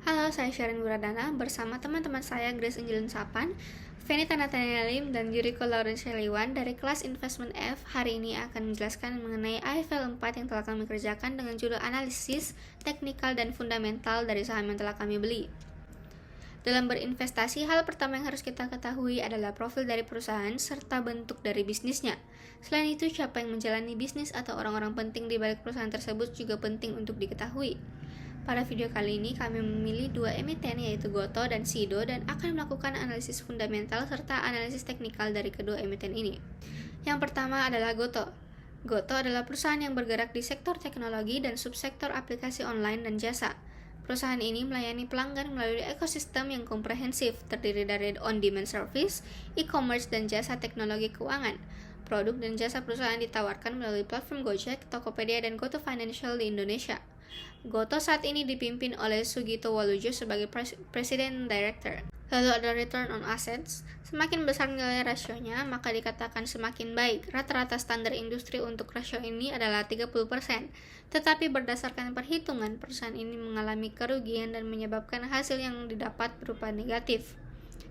Halo, saya Sharon Wuradana bersama teman-teman saya Grace Angelin Sapan, Venita Nathanialim, dan Yuriko Lawrence Heliwan dari kelas Investment F. Hari ini akan menjelaskan mengenai AFL 4 yang telah kami kerjakan dengan judul analisis, teknikal, dan fundamental dari saham yang telah kami beli. Dalam berinvestasi, hal pertama yang harus kita ketahui adalah profil dari perusahaan serta bentuk dari bisnisnya. Selain itu, siapa yang menjalani bisnis atau orang-orang penting di balik perusahaan tersebut juga penting untuk diketahui. Pada video kali ini, kami memilih dua emiten yaitu Gotoh dan Sido dan akan melakukan analisis fundamental serta analisis teknikal dari kedua emiten ini. Yang pertama adalah Gotoh. Gotoh adalah perusahaan yang bergerak di sektor teknologi dan subsektor aplikasi online dan jasa. Perusahaan ini melayani pelanggan melalui ekosistem yang komprehensif, terdiri dari on-demand service, e-commerce, dan jasa teknologi keuangan. Produk dan jasa perusahaan ditawarkan melalui platform Gojek, Tokopedia, dan GoTo Financial di Indonesia. Gotoh saat ini dipimpin oleh Sugito Walujo sebagai President Director. Lalu ada return on assets. Semakin besar nilai rasionya, maka dikatakan semakin baik. Rata-rata standar industri untuk rasio ini adalah 30%. Tetapi berdasarkan perhitungan, perusahaan ini mengalami kerugian dan menyebabkan hasil yang didapat berupa negatif,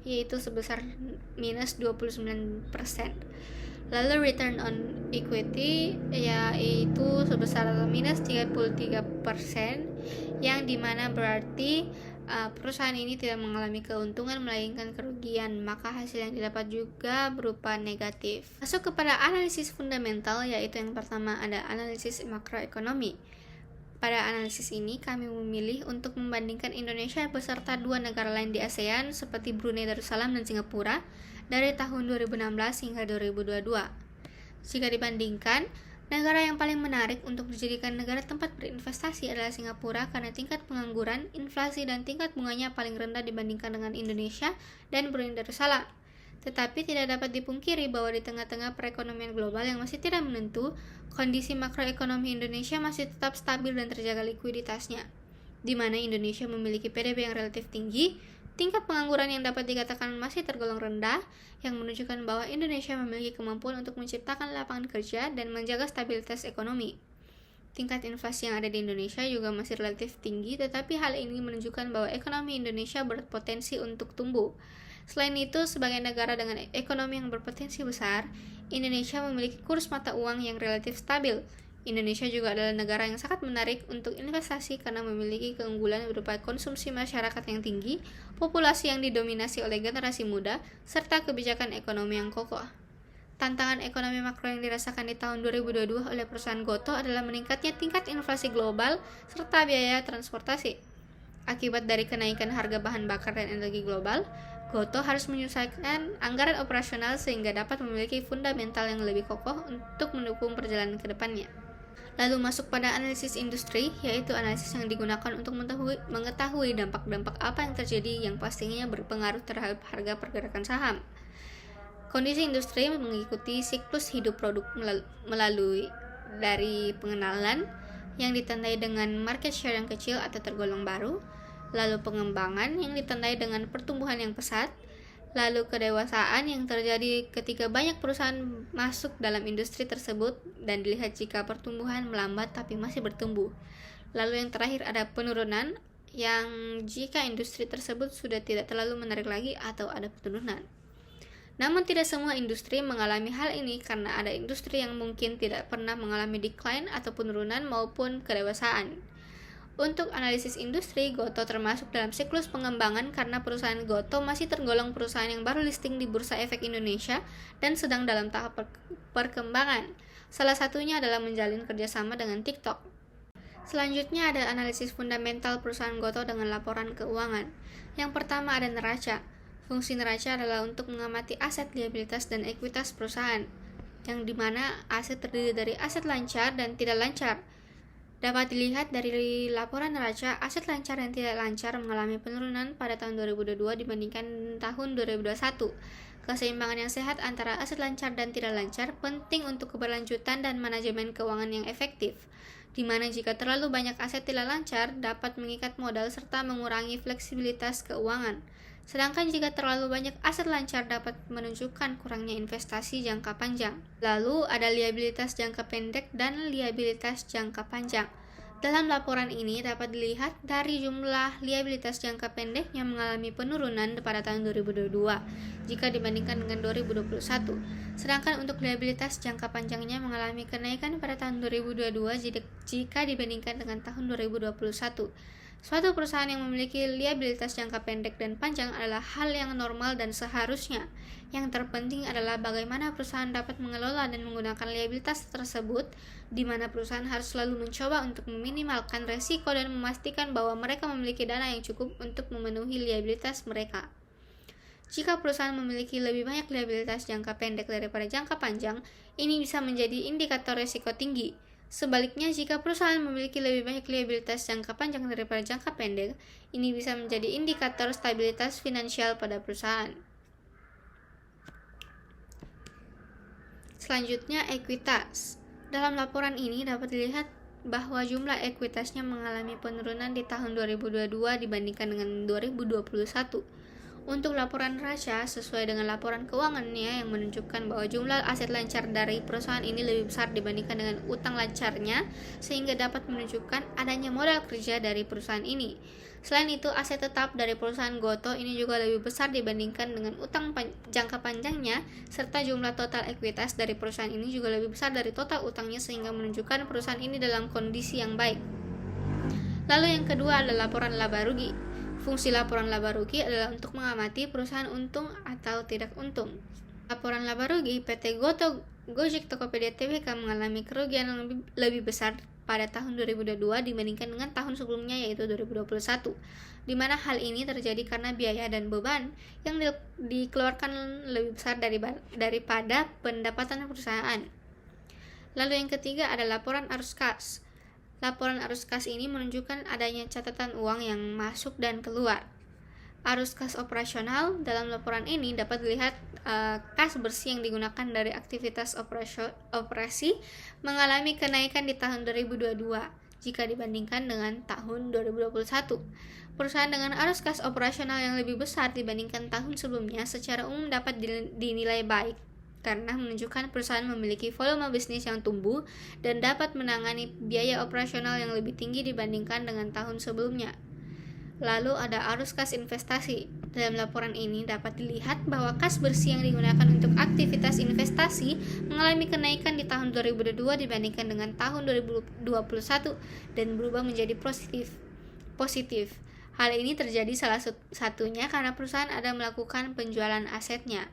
yaitu sebesar minus 29%. Lalu return on equity yaitu sebesar minus 33%, yang dimana berarti perusahaan ini tidak mengalami keuntungan melainkan kerugian, maka hasil yang didapat juga berupa negatif. Masuk kepada analisis fundamental, yaitu yang pertama ada analisis makroekonomi. Pada analisis ini, kami memilih untuk membandingkan Indonesia beserta dua negara lain di ASEAN seperti Brunei Darussalam dan Singapura dari tahun 2016 hingga 2022. Jika dibandingkan, negara yang paling menarik untuk dijadikan negara tempat berinvestasi adalah Singapura karena tingkat pengangguran, inflasi, dan tingkat bunganya paling rendah dibandingkan dengan Indonesia dan Brunei Darussalam. Tetapi tidak dapat dipungkiri bahwa di tengah-tengah perekonomian global yang masih tidak menentu, kondisi makroekonomi Indonesia masih tetap stabil dan terjaga likuiditasnya, di mana Indonesia memiliki PDB yang relatif tinggi, tingkat pengangguran yang dapat dikatakan masih tergolong rendah, yang menunjukkan bahwa Indonesia memiliki kemampuan untuk menciptakan lapangan kerja dan menjaga stabilitas ekonomi. Tingkat inflasi yang ada di Indonesia juga masih relatif tinggi, tetapi hal ini menunjukkan bahwa ekonomi Indonesia berpotensi untuk tumbuh. Selain itu, sebagai negara dengan ekonomi yang berpotensi besar, Indonesia memiliki kurs mata uang yang relatif stabil. Indonesia juga adalah negara yang sangat menarik untuk investasi karena memiliki keunggulan berupa konsumsi masyarakat yang tinggi, populasi yang didominasi oleh generasi muda, serta kebijakan ekonomi yang kokoh. Tantangan ekonomi makro yang dirasakan di tahun 2022 oleh perusahaan Gotoh adalah meningkatnya tingkat inflasi global serta biaya transportasi. Akibat dari kenaikan harga bahan bakar dan energi global, Gotoh harus menyelesaikan anggaran operasional sehingga dapat memiliki fundamental yang lebih kokoh untuk mendukung perjalanan ke depannya. Lalu masuk pada analisis industri, yaitu analisis yang digunakan untuk mengetahui dampak-dampak apa yang terjadi yang pastinya berpengaruh terhadap harga pergerakan saham. Kondisi industri mengikuti siklus hidup produk melalui dari pengenalan yang ditandai dengan market share yang kecil atau tergolong baru, lalu pengembangan yang ditandai dengan pertumbuhan yang pesat, lalu kedewasaan yang terjadi ketika banyak perusahaan masuk dalam industri tersebut dan dilihat jika pertumbuhan melambat tapi masih bertumbuh. Lalu yang terakhir ada penurunan yang jika industri tersebut sudah tidak terlalu menarik lagi atau ada penurunan. Namun tidak semua industri mengalami hal ini karena ada industri yang mungkin tidak pernah mengalami decline atau penurunan maupun kedewasaan. Untuk analisis industri, Gotoh termasuk dalam siklus pengembangan karena perusahaan Gotoh masih tergolong perusahaan yang baru listing di Bursa Efek Indonesia dan sedang dalam tahap perkembangan. Salah satunya adalah menjalin kerjasama dengan TikTok. Selanjutnya ada analisis fundamental perusahaan Gotoh dengan laporan keuangan. Yang pertama ada neraca. Fungsi neraca adalah untuk mengamati aset, liabilitas, dan ekuitas perusahaan, yang dimana aset terdiri dari aset lancar dan tidak lancar. Dapat dilihat dari laporan neraca, aset lancar dan tidak lancar mengalami penurunan pada tahun 2022 dibandingkan tahun 2021. Keseimbangan yang sehat antara aset lancar dan tidak lancar penting untuk keberlanjutan dan manajemen keuangan yang efektif, di mana jika terlalu banyak aset tidak lancar dapat mengikat modal serta mengurangi fleksibilitas keuangan. Sedangkan jika terlalu banyak aset lancar dapat menunjukkan kurangnya investasi jangka panjang. Lalu ada liabilitas jangka pendek dan liabilitas jangka panjang. Dalam laporan ini dapat dilihat dari jumlah liabilitas jangka pendek yang mengalami penurunan pada tahun 2022 jika dibandingkan dengan 2021. Sedangkan untuk liabilitas jangka panjangnya mengalami kenaikan pada tahun 2022 jika dibandingkan dengan tahun 2021. Suatu perusahaan yang memiliki liabilitas jangka pendek dan panjang adalah hal yang normal dan seharusnya. Yang terpenting adalah bagaimana perusahaan dapat mengelola dan menggunakan liabilitas tersebut, di mana perusahaan harus selalu mencoba untuk meminimalkan resiko dan memastikan bahwa mereka memiliki dana yang cukup untuk memenuhi liabilitas mereka. Jika perusahaan memiliki lebih banyak liabilitas jangka pendek daripada jangka panjang, ini bisa menjadi indikator risiko tinggi. Sebaliknya, jika perusahaan memiliki lebih banyak liabilitas jangka panjang daripada jangka pendek, ini bisa menjadi indikator stabilitas finansial pada perusahaan. Selanjutnya, ekuitas. Dalam laporan ini dapat dilihat bahwa jumlah ekuitasnya mengalami penurunan di tahun 2022 dibandingkan dengan 2021. Untuk laporan neraca, sesuai dengan laporan keuangannya yang menunjukkan bahwa jumlah aset lancar dari perusahaan ini lebih besar dibandingkan dengan utang lancarnya, sehingga dapat menunjukkan adanya modal kerja dari perusahaan ini. Selain itu, aset tetap dari perusahaan Gotoh ini juga lebih besar dibandingkan dengan utang jangka panjangnya, serta jumlah total ekuitas dari perusahaan ini juga lebih besar dari total utangnya, sehingga menunjukkan perusahaan ini dalam kondisi yang baik. Lalu yang kedua adalah laporan laba rugi. Fungsi laporan laba rugi adalah untuk mengamati perusahaan untung atau tidak untung. Laporan laba rugi PT Gotoh, Gojek, Tokopedia Tbk mengalami kerugian yang lebih besar pada tahun 2022 dibandingkan dengan tahun sebelumnya, yaitu 2021, di mana hal ini terjadi karena biaya dan beban yang dikeluarkan lebih besar daripada pendapatan perusahaan. Lalu yang ketiga ada laporan arus kas. Laporan arus kas ini menunjukkan adanya catatan uang yang masuk dan keluar. Arus kas operasional dalam laporan ini dapat dilihat kas bersih yang digunakan dari aktivitas operasi mengalami kenaikan di tahun 2022 jika dibandingkan dengan tahun 2021. Perusahaan dengan arus kas operasional yang lebih besar dibandingkan tahun sebelumnya secara umum dapat dinilai baik, karena menunjukkan perusahaan memiliki volume bisnis yang tumbuh dan dapat menangani biaya operasional yang lebih tinggi dibandingkan dengan tahun sebelumnya. Lalu ada arus kas investasi. Dalam laporan ini dapat dilihat bahwa kas bersih yang digunakan untuk aktivitas investasi mengalami kenaikan di tahun 2022 dibandingkan dengan tahun 2021 dan berubah menjadi positif. Hal ini terjadi salah satunya karena perusahaan ada melakukan penjualan asetnya.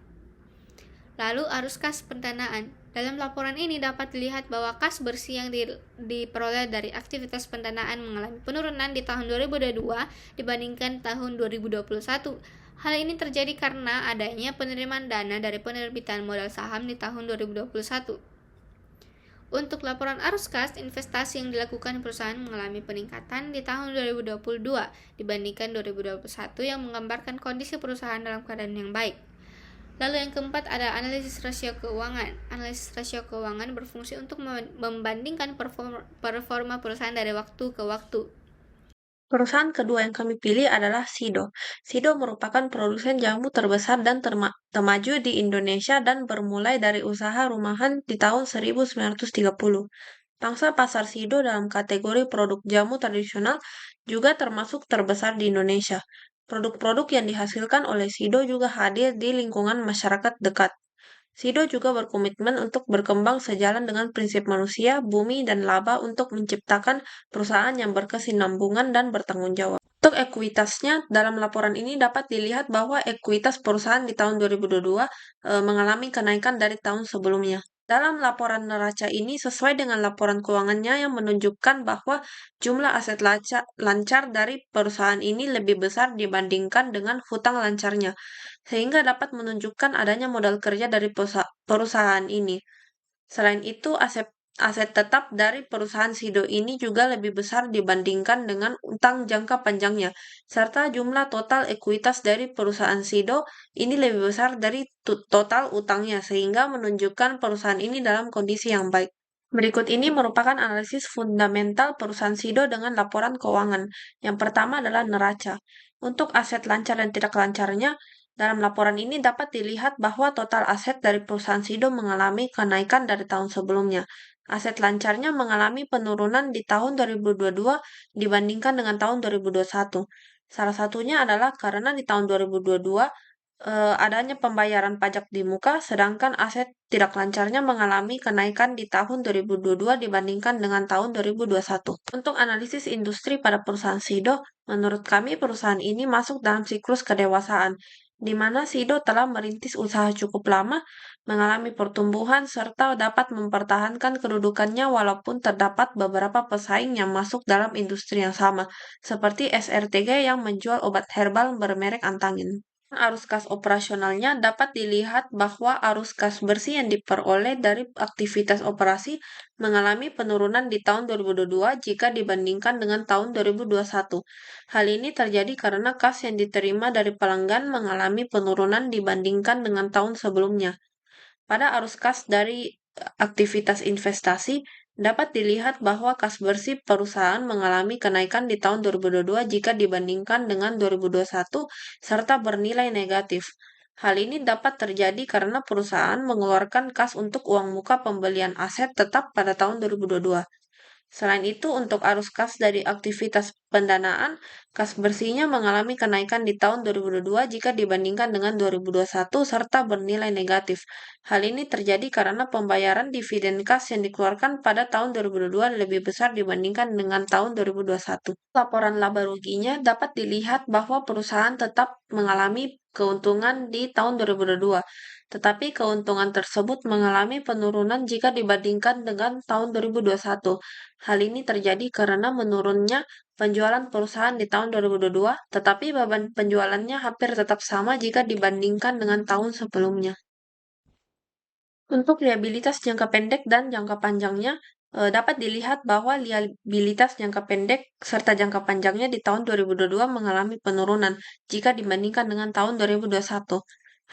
Lalu arus kas pendanaan. Dalam laporan ini dapat dilihat bahwa kas bersih yang diperoleh dari aktivitas pendanaan mengalami penurunan di tahun 2022 dibandingkan tahun 2021. Hal ini terjadi karena adanya penerimaan dana dari penerbitan modal saham di tahun 2021. Untuk laporan arus kas investasi yang dilakukan perusahaan mengalami peningkatan di tahun 2022 dibandingkan 2021 yang menggambarkan kondisi perusahaan dalam keadaan yang baik. Lalu yang keempat ada analisis rasio keuangan. Analisis rasio keuangan berfungsi untuk membandingkan performa perusahaan dari waktu ke waktu. Perusahaan kedua yang kami pilih adalah Sido. Sido merupakan produsen jamu terbesar dan termaju di Indonesia dan bermulai dari usaha rumahan di tahun 1930. Pangsa pasar Sido dalam kategori produk jamu tradisional juga termasuk terbesar di Indonesia. Produk-produk yang dihasilkan oleh Sido juga hadir di lingkungan masyarakat dekat. Sido juga berkomitmen untuk berkembang sejalan dengan prinsip manusia, bumi, dan laba untuk menciptakan perusahaan yang berkesinambungan dan bertanggung jawab. Untuk ekuitasnya, dalam laporan ini dapat dilihat bahwa ekuitas perusahaan di tahun 2022 mengalami kenaikan dari tahun sebelumnya. Dalam laporan neraca ini sesuai dengan laporan keuangannya yang menunjukkan bahwa jumlah aset lancar dari perusahaan ini lebih besar dibandingkan dengan hutang lancarnya, sehingga dapat menunjukkan adanya modal kerja dari perusahaan ini. Selain itu, aset tetap dari perusahaan Sido ini juga lebih besar dibandingkan dengan utang jangka panjangnya, serta jumlah total ekuitas dari perusahaan Sido ini lebih besar dari total utangnya, sehingga menunjukkan perusahaan ini dalam kondisi yang baik. Berikut ini merupakan analisis fundamental perusahaan Sido dengan laporan keuangan. Yang pertama adalah neraca. Untuk aset lancar dan tidak lancarnya, dalam laporan ini dapat dilihat bahwa total aset dari perusahaan Sido mengalami kenaikan dari tahun sebelumnya. Aset lancarnya mengalami penurunan di tahun 2022 dibandingkan dengan tahun 2021. Salah satunya adalah karena di tahun 2022 adanya pembayaran pajak di muka, sedangkan aset tidak lancarnya mengalami kenaikan di tahun 2022 dibandingkan dengan tahun 2021. Untuk analisis industri pada perusahaan Sido, menurut kami perusahaan ini masuk dalam siklus kedewasaan, di mana Sido telah merintis usaha cukup lama, mengalami pertumbuhan, serta dapat mempertahankan kedudukannya walaupun terdapat beberapa pesaing yang masuk dalam industri yang sama, seperti SRTG yang menjual obat herbal bermerek Antangin. Arus kas operasionalnya dapat dilihat bahwa arus kas bersih yang diperoleh dari aktivitas operasi mengalami penurunan di tahun 2022 jika dibandingkan dengan tahun 2021. Hal ini terjadi karena kas yang diterima dari pelanggan mengalami penurunan dibandingkan dengan tahun sebelumnya. Pada arus kas dari aktivitas investasi, dapat dilihat bahwa kas bersih perusahaan mengalami kenaikan di tahun 2022 jika dibandingkan dengan 2021 serta bernilai negatif. Hal ini dapat terjadi karena perusahaan mengeluarkan kas untuk uang muka pembelian aset tetap pada tahun 2022. Selain itu, untuk arus kas dari aktivitas pendanaan, kas bersihnya mengalami kenaikan di tahun 2022 jika dibandingkan dengan 2021 serta bernilai negatif. Hal ini terjadi karena pembayaran dividen kas yang dikeluarkan pada tahun 2022 lebih besar dibandingkan dengan tahun 2021. Laporan laba ruginya dapat dilihat bahwa perusahaan tetap mengalami keuntungan di tahun 2022, tetapi keuntungan tersebut mengalami penurunan jika dibandingkan dengan tahun 2021. Hal ini terjadi karena menurunnya penjualan perusahaan di tahun 2022, tetapi beban penjualannya hampir tetap sama jika dibandingkan dengan tahun sebelumnya. Untuk liabilitas jangka pendek dan jangka panjangnya, dapat dilihat bahwa liabilitas jangka pendek serta jangka panjangnya di tahun 2022 mengalami penurunan jika dibandingkan dengan tahun 2021.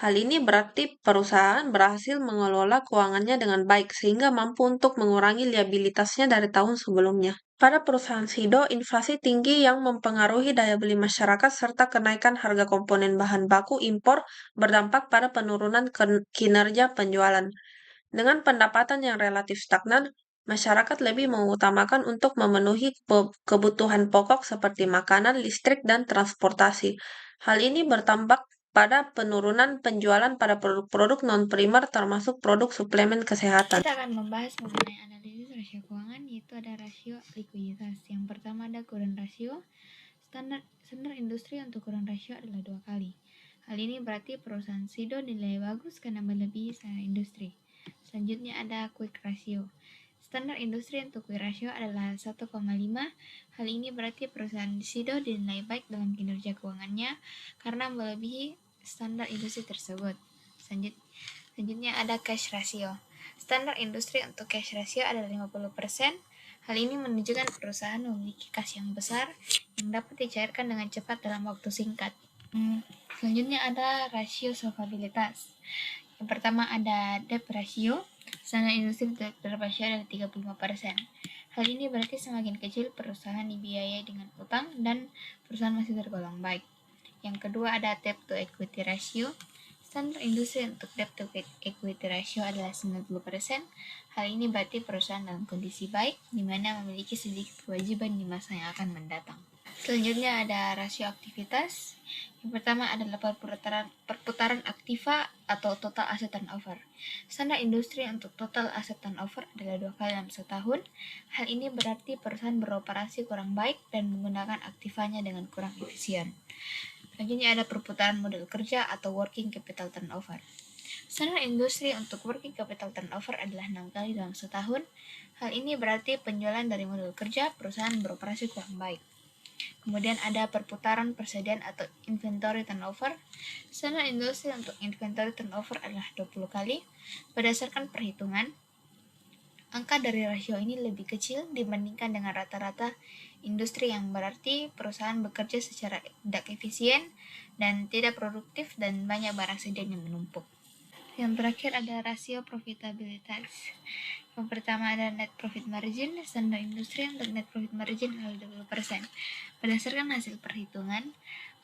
Hal ini berarti perusahaan berhasil mengelola keuangannya dengan baik sehingga mampu untuk mengurangi liabilitasnya dari tahun sebelumnya. Pada perusahaan Sido, inflasi tinggi yang mempengaruhi daya beli masyarakat serta kenaikan harga komponen bahan baku impor berdampak pada penurunan kinerja penjualan. Dengan pendapatan yang relatif stagnan, masyarakat lebih mengutamakan untuk memenuhi kebutuhan pokok seperti makanan, listrik, dan transportasi. Hal ini bertampak pada penurunan penjualan pada produk-produk non-primer termasuk produk suplemen kesehatan. Kita akan membahas mengenai analisis rasio keuangan, yaitu ada rasio likuiditas. Yang pertama ada current ratio. Standar industri untuk current ratio adalah 2 kali. Hal ini berarti perusahaan Sido nilai bagus karena melebihi standar industri. Selanjutnya ada quick ratio. Standar industri untuk quick ratio adalah 1,5. Hal ini berarti perusahaan Sido dinilai baik dalam kinerja keuangannya karena melebihi standar industri tersebut. Selanjutnya ada cash ratio. Standar industri untuk cash ratio adalah 50%. Hal ini menunjukkan perusahaan memiliki kas yang besar yang dapat dicairkan dengan cepat dalam waktu singkat. Selanjutnya ada rasio solvabilitas. Yang pertama ada debt ratio. Standar industri debt ratio adalah 35%. Hal ini berarti semakin kecil perusahaan dibiayai dengan utang dan perusahaan masih tergolong baik. Yang kedua ada debt to equity ratio. Standar industri untuk debt to equity ratio adalah 90%. Hal ini berarti perusahaan dalam kondisi baik, di mana memiliki sedikit kewajiban di masa yang akan mendatang. Selanjutnya ada rasio aktivitas. Yang pertama adalah perputaran aktiva atau total asset turnover. Standar industri untuk total asset turnover adalah 2 kali dalam setahun. Hal ini berarti perusahaan beroperasi kurang baik dan menggunakan aktivanya dengan kurang efisien. Selanjutnya ada perputaran modal kerja atau working capital turnover. Standar industri untuk working capital turnover adalah 6 kali dalam setahun. Hal ini berarti penjualan dari modal kerja perusahaan beroperasi kurang baik. Kemudian ada perputaran persediaan atau inventory turnover. Standar industri untuk inventory turnover adalah 20 kali. Berdasarkan perhitungan, angka dari rasio ini lebih kecil dibandingkan dengan rata-rata industri, yang berarti perusahaan bekerja secara tidak efisien dan tidak produktif dan banyak barang sediaan yang menumpuk. Yang terakhir ada rasio profitabilitas. Yang pertama ada net profit margin. Standar industri untuk net profit margin adalah 20%. Berdasarkan hasil perhitungan,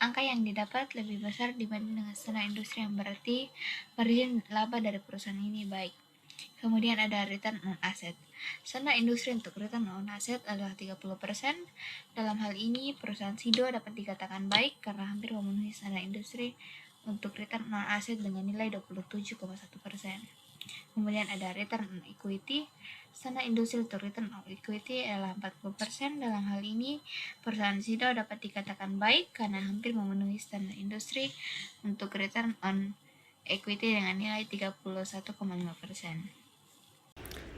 angka yang didapat lebih besar dibanding dengan standar industri, yang berarti margin laba dari perusahaan ini baik. Kemudian ada return on asset. Standar industri untuk return on asset adalah 30%. Dalam hal ini, perusahaan Sido dapat dikatakan baik karena hampir memenuhi standar industri untuk return on asset dengan nilai 27,1%. Kemudian ada return on equity. Standar industri untuk return on equity adalah 40%. Dalam hal ini, perusahaan Sido dapat dikatakan baik karena hampir memenuhi standar industri untuk return on equity dengan nilai 31,5%.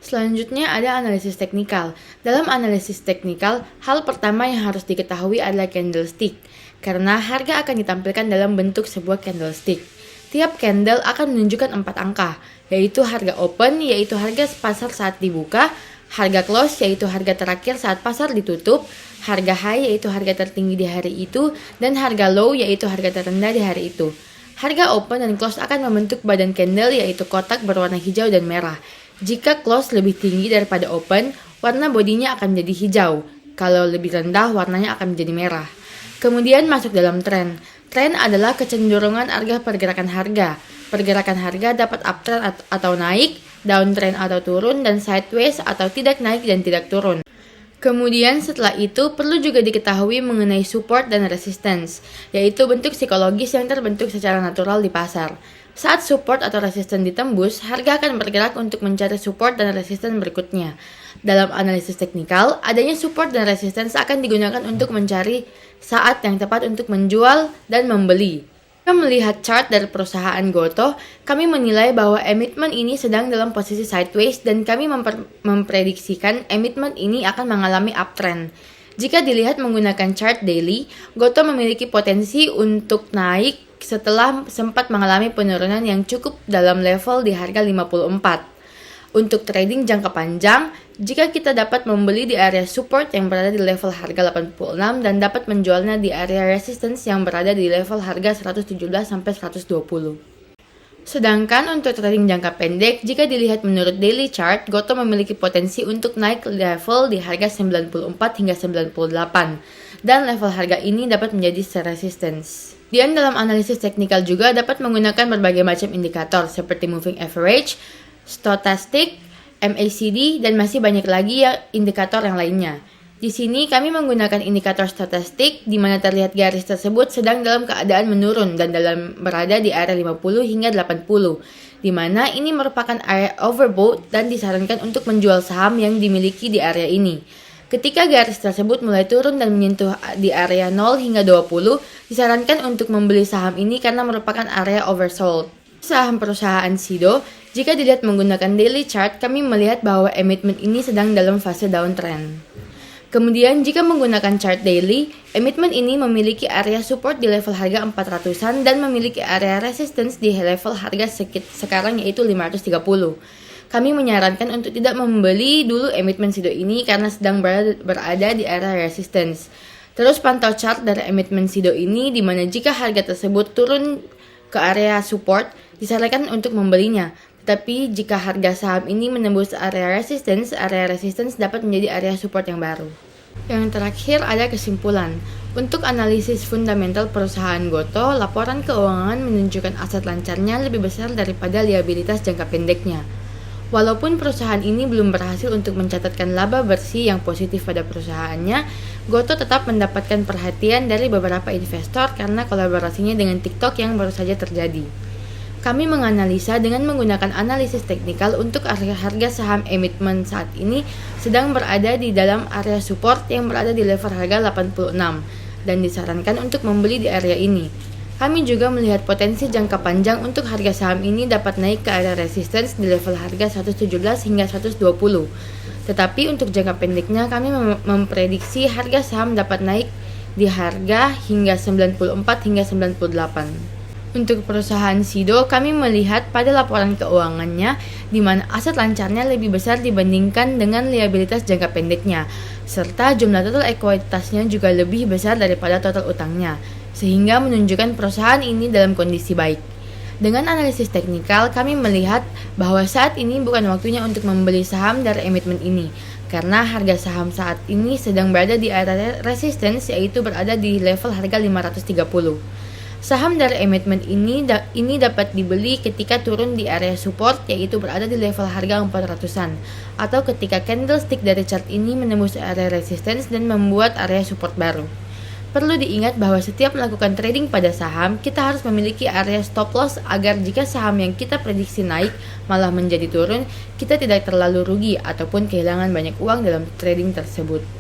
Selanjutnya ada analisis teknikal. Dalam analisis teknikal, hal pertama yang harus diketahui adalah candlestick, karena harga akan ditampilkan dalam bentuk sebuah candlestick. Tiap candle akan menunjukkan 4 angka, yaitu harga open, yaitu harga pasar saat dibuka, harga close, yaitu harga terakhir saat pasar ditutup, harga high, yaitu harga tertinggi di hari itu, dan harga low, yaitu harga terendah di hari itu. Harga open dan close akan membentuk badan candle, yaitu kotak berwarna hijau dan merah. Jika close lebih tinggi daripada open, warna bodinya akan menjadi hijau. Kalau lebih rendah, warnanya akan menjadi merah. Kemudian masuk dalam tren. Tren adalah kecenderungan pergerakan harga. Pergerakan harga dapat uptrend atau naik, downtrend atau turun, dan sideways atau tidak naik dan tidak turun. Kemudian setelah itu perlu juga diketahui mengenai support dan resistance, yaitu bentuk psikologis yang terbentuk secara natural di pasar. Saat support atau resistance ditembus, harga akan bergerak untuk mencari support dan resistance berikutnya. Dalam analisis teknikal, adanya support dan resistance akan digunakan untuk mencari saat yang tepat untuk menjual dan membeli. Jika melihat chart dari perusahaan Gotoh, kami menilai bahwa emitment ini sedang dalam posisi sideways dan kami memprediksikan emitment ini akan mengalami uptrend. Jika dilihat menggunakan chart daily, Gotoh memiliki potensi untuk naik setelah sempat mengalami penurunan yang cukup dalam level di harga 54. Untuk trading jangka panjang, jika kita dapat membeli di area support yang berada di level harga 86 dan dapat menjualnya di area resistance yang berada di level harga 117 sampai 120. Sedangkan untuk trading jangka pendek, jika dilihat menurut daily chart, Gotoh memiliki potensi untuk naik level di harga 94 hingga 98 dan level harga ini dapat menjadi resistance. Dan dalam analisis teknikal juga dapat menggunakan berbagai macam indikator seperti moving average, stochastic, MACD, dan masih banyak lagi indikator yang lainnya. Di sini kami menggunakan indikator stochastic di mana terlihat garis tersebut sedang dalam keadaan menurun dan berada di area 50 hingga 80, di mana ini merupakan area overbought dan disarankan untuk menjual saham yang dimiliki di area ini. Ketika garis tersebut mulai turun dan menyentuh di area 0 hingga 20, disarankan untuk membeli saham ini karena merupakan area oversold. Saham perusahaan Sido, jika dilihat menggunakan daily chart, kami melihat bahwa emitment ini sedang dalam fase downtrend. Kemudian jika menggunakan chart daily, emitment ini memiliki area support di level harga 400-an dan memiliki area resistance di level harga sekarang yaitu 530. Kami menyarankan untuk tidak membeli dulu emitment Sido ini karena sedang berada di area resistance. Terus pantau chart dari emitment Sido ini di mana jika harga tersebut turun ke area support, disarankan untuk membelinya. Tetapi jika harga saham ini menembus area resistance dapat menjadi area support yang baru. Yang terakhir ada kesimpulan. Untuk analisis fundamental perusahaan Gotoh, laporan keuangan menunjukkan aset lancarnya lebih besar daripada liabilitas jangka pendeknya. Walaupun perusahaan ini belum berhasil untuk mencatatkan laba bersih yang positif pada perusahaannya, Gotoh tetap mendapatkan perhatian dari beberapa investor karena kolaborasinya dengan TikTok yang baru saja terjadi. Kami menganalisa dengan menggunakan analisis teknikal untuk harga saham emitment saat ini sedang berada di dalam area support yang berada di level harga 86 dan disarankan untuk membeli di area ini. Kami juga melihat potensi jangka panjang untuk harga saham ini dapat naik ke area resistance di level harga 117 hingga 120. Tetapi untuk jangka pendeknya kami memprediksi harga saham dapat naik di harga hingga 94 hingga 98. Untuk perusahaan Sido, kami melihat pada laporan keuangannya di mana aset lancarnya lebih besar dibandingkan dengan liabilitas jangka pendeknya, serta jumlah total ekuitasnya juga lebih besar daripada total utangnya, sehingga menunjukkan perusahaan ini dalam kondisi baik. Dengan analisis teknikal, kami melihat bahwa saat ini bukan waktunya untuk membeli saham dari emitment ini, karena harga saham saat ini sedang berada di area resistance yaitu berada di level harga 530. Saham dari emitmen ini dapat dibeli ketika turun di area support, yaitu berada di level harga 400-an, atau ketika candlestick dari chart ini menembus area resistance dan membuat area support baru. Perlu diingat bahwa setiap melakukan trading pada saham, kita harus memiliki area stop loss agar jika saham yang kita prediksi naik malah menjadi turun, kita tidak terlalu rugi ataupun kehilangan banyak uang dalam trading tersebut.